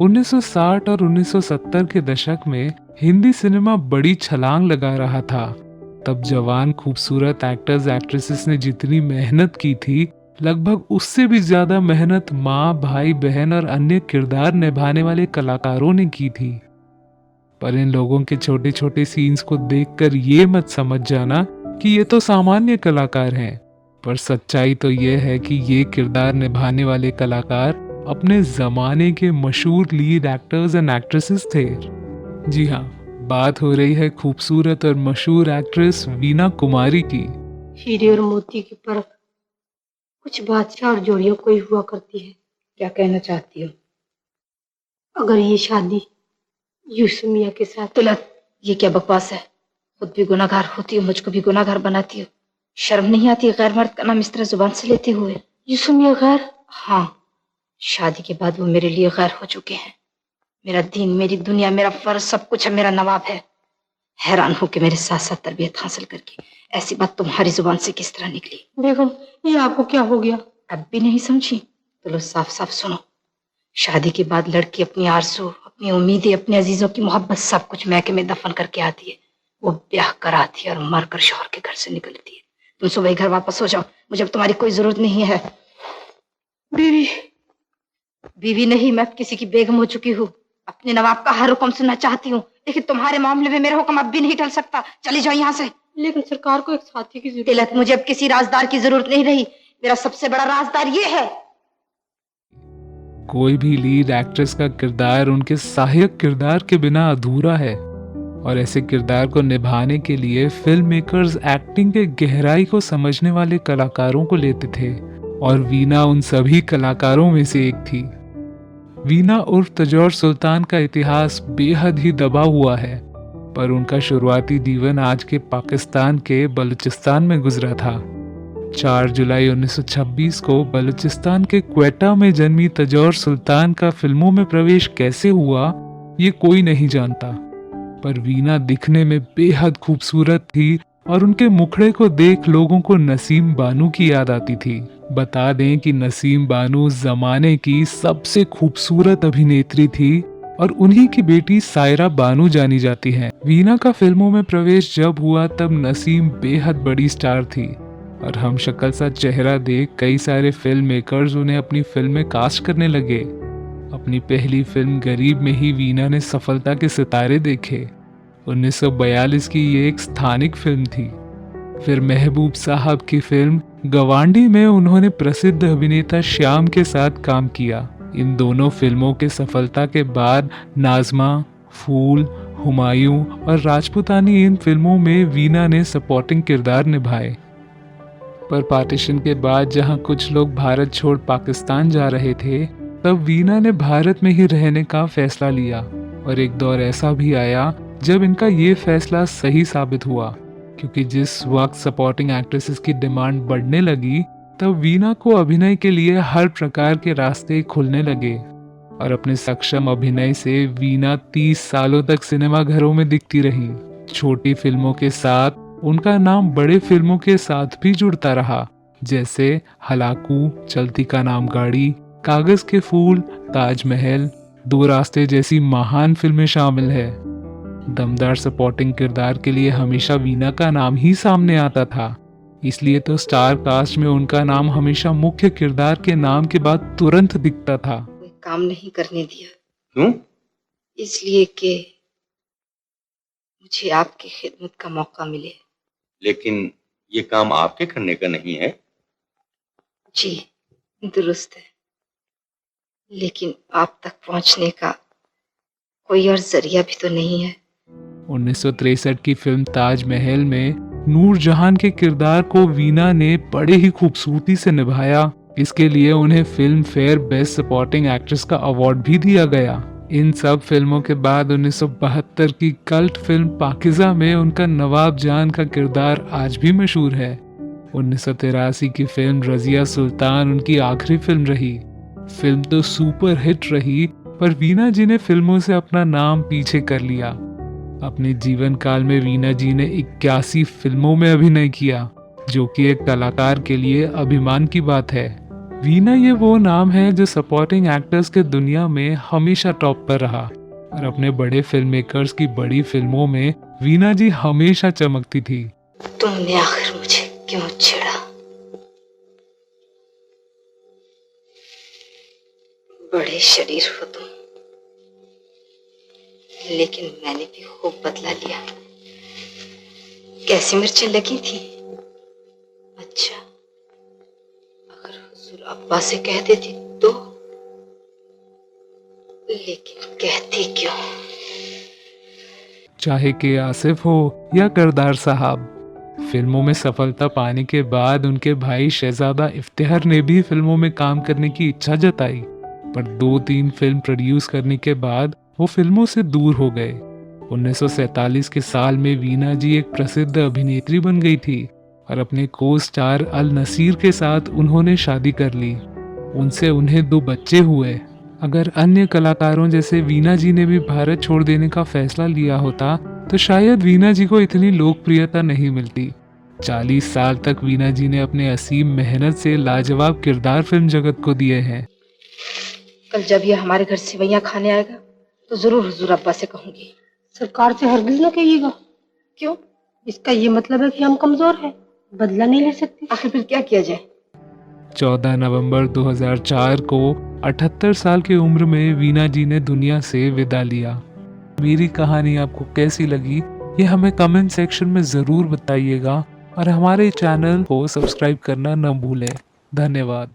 1960 और 1970 के दशक में हिंदी सिनेमा बड़ी छलांग लगा रहा था। तब जवान खूबसूरत एक्टर्स एक्ट्रेसेस ने जितनी मेहनत की थी, लगभग उससे भी ज्यादा मेहनत माँ, भाई, बहन और अन्य किरदार निभाने वाले कलाकारों ने की थी। पर इन लोगों के छोटे छोटे सीन्स को देखकर ये मत समझ जाना कि ये तो सामान्य कलाकार हैं। पर सच्चाई तो ये है कि ये किरदार निभाने वाले कलाकार अपने जमाने के मशहूर लीड एक्टर्स एंड एक्ट्रेसेस थे। जी हाँ, बात हो रही है खूबसूरत और मशहूर एक्ट्रेस वीना कुमारी की। हीरे और मोती की परख कुछ बादशाह और जोड़ियों को ही हुआ करती है। क्या कहना चाहती हो? अगर ये शादी यूसुफ मियां के साथ। तिलक, ये क्या बकवास है? खुद भी गुनाहगार होती हो, मुझको भी गुनाहगार बनाती हो। शर्म नहीं आती गैर मर्द का नाम इस तरह जुबान से लेते हुए? यूसुफ मियां गैर? हाँ, शादी के बाद वो मेरे लिए गैर हो चुके हैं। मेरा दीन, मेरी दुनिया, मेरा फर्ज, सब कुछ है, मेरा नवाब है। हैरान हो कि मेरे साथ साथ तरबियत हासिल करके ऐसी बात तुम्हारी जुबान से किस तरह निकली? बेगम, ये आपको क्या हो गया? अब भी नहीं समझी? तो लो साफ साफ सुनो। शादी के बाद लड़की अपनी आरज़ू, अपनी उम्मीदें, अपने अजीजों की मोहब्बत सब कुछ मैके में दफन करके आती है। वो ब्याह कराती है और मरकर शौहर के घर से निकलती है। तुम सुबह घर वापस हो जाओ, मुझे अब तुम्हारी कोई जरूरत नहीं है। बीवी? बीवी नहीं, मैं किसी की बेगम हो चुकी हूँ। अपने नवाब का हर हुक्म सुनना चाहती हूँ, लेकिन तुम्हारे मामले में मेरा हुक्म अब भी नहीं टल सकता। चली जाओ यहाँ से। लेकिन सरकार को एक साथी की जरूरत तिलक, मुझे अब किसी राजदार की जरूरत नहीं रही। मेरा सबसे बड़ा राजदार ये है। कोई भी लीड एक्ट्रेस का किरदार उनके सहायक किरदार के बिना अधूरा है, और ऐसे किरदार को निभाने के लिए फिल्म मेकर्स एक्टिंग के गहराई को समझने वाले कलाकारों को लेते थे, और वीना उन सभी कलाकारों में से एक थी। वीना उर्फ तजौर सुल्तान का इतिहास बेहद ही दबा हुआ है, पर उनका शुरुआती जीवन आज के पाकिस्तान के बलूचिस्तान में गुजरा था। 4 जुलाई 1926 को बलूचिस्तान के क्वेटा में जन्मी तजौर सुल्तान का फिल्मों में प्रवेश कैसे हुआ, ये कोई नहीं जानता। पर वीना दिखने में बेहद खूबसूरत थी, और उनके मुखड़े को देख लोगों को नसीम बानो की याद आती थी। बता दें कि नसीम बानो जमाने की सबसे खूबसूरत अभिनेत्री थी, और उन्हीं की बेटी सायरा बानो जानी जाती हैं। वीना का फिल्मों में प्रवेश जब हुआ तब नसीम बेहद बड़ी स्टार थी, और हम शक्ल सा चेहरा देख कई सारे फिल्म मेकर्स उन्हें अपनी फिल्म में कास्ट करने लगे। अपनी पहली फिल्म गरीब में ही वीना ने सफलता के सितारे देखे। 1942 की ये एक स्थानिक फिल्म थी। फिर महबूब साहब की फिल्म गवांडी में उन्होंने प्रसिद्ध अभिनेता श्याम के साथ काम किया। इन दोनों फिल्मों के सफलता के बाद नाज़मा, फूल, हुमायूं और राजपूतानी, इन फिल्मों में वीना ने सपोर्टिंग किरदार निभाए। पर पार्टीशन के बाद जहां कुछ लोग भारत छोड़ पाकिस्तान जा रहे थे, तब वीना ने भारत में ही रहने का फैसला लिया, और एक दौर ऐसा भी आया जब इनका ये फैसला सही साबित हुआ, क्योंकि जिस वक्त सपोर्टिंग एक्ट्रेसेस की डिमांड बढ़ने लगी, तब वीना को अभिनय के लिए हर प्रकार के रास्ते खुलने लगे, और अपने सक्षम अभिनय से वीना 30 सालों तक सिनेमा घरों में दिखती रही। छोटी फिल्मों के साथ उनका नाम बड़े फिल्मों के साथ भी जुड़ता रहा, जैसे हलाकू, चलती का नाम गाड़ी, कागज के फूल, ताजमहल, दो रास्ते जैसी महान फिल्में शामिल है। दमदार सपोर्टिंग किरदार के लिए हमेशा वीना का नाम ही सामने आता था, इसलिए तो स्टार कास्ट में उनका नाम हमेशा मुख्य किरदार के नाम के बाद तुरंत दिखता था। कोई काम नहीं करने दिया। क्यों? इसलिए कि मुझे आपकी खिदमत का मौका मिले। लेकिन ये काम आपके करने का नहीं है। जी दुरुस्त है, लेकिन आप तक पहुंचने का कोई और जरिया भी तो नहीं है। 1963 की फिल्म ताजमहल में नूरजहान के किरदार को वीना ने बड़े ही खूबसूरती से निभाया। इसके लिए उन्हें film fair best supporting actress का अवार्ड भी दिया गया। इन सब फिल्मों के बाद 1972 की कल्ट फिल्म पाकिज़ा में उनका नवाब जान का किरदार आज भी मशहूर है। 1983 की फिल्म रजिया सुल्तान उनकी आखिरी फिल्म रही। फिल्म तो सुपर हिट रही, पर वीना जी ने फिल्मों से अपना नाम पीछे कर लिया। अपने जीवन काल में वीना जी ने 81 फिल्मों में अभिनय किया, जो कि एक कलाकार के लिए अभिमान की बात है। वीना ये वो नाम है जो सपोर्टिंग एक्टर्स के दुनिया में हमेशा टॉप पर रहा और अपने बड़े फिल्म मेकर्स की बड़ी फिल्मों में वीना जी हमेशा चमकती थी। तुमने आखिर मुझे क्यों छेड़ा? बड़े शरीर हो तुम, लेकिन मैंने भी खूब बदला लिया। कैसी मिर्चें लगी थी? अच्छा, अगर हुजूर अब्बा से कह देती तो, लेकिन कहती क्यों? चाहे के आसिफ हो या करदार साहब, फिल्मों में सफलता पाने के बाद उनके भाई शहजादा इफ्तिखार ने भी फिल्मों में काम करने की इच्छा जताई, पर 2-3 फिल्म प्रोड्यूस करने के बाद वो फिल्मों से दूर हो गए। 1947 के साल में वीना जी एक प्रसिद्ध अभिनेत्री बन गई थी और अपने को स्टार अल नसीर के साथ उन्होंने शादी कर ली। उनसे उन्हें 2 बच्चे हुए। अगर अन्य कलाकारों जैसे वीना जी ने भी भारत छोड़ देने का फैसला लिया होता तो शायद वीना जी को इतनी लोकप्रियता नहीं मिलती। 40 साल तक वीना जी ने अपने असीम मेहनत से लाजवाब किरदार फिल्म जगत को दिए हैं। कल जब ये हमारे घर सेवैयां खाने आएगा तो जरूर हुजूर अब्बा से कहूंगी। सरकार से हरगिज न कहिएगा। क्यों? इसका ये मतलब है कि हम कमजोर हैं, बदला नहीं ले सकते। आखिर फिर क्या किया जाए? 14 नवंबर 2004 को 78 साल की उम्र में वीना जी ने दुनिया से विदा लिया। मेरी कहानी आपको कैसी लगी ये हमें कमेंट सेक्शन में ज़रूर बताइएगा और हमारे चैनल को सब्सक्राइब करना न भूलें। धन्यवाद।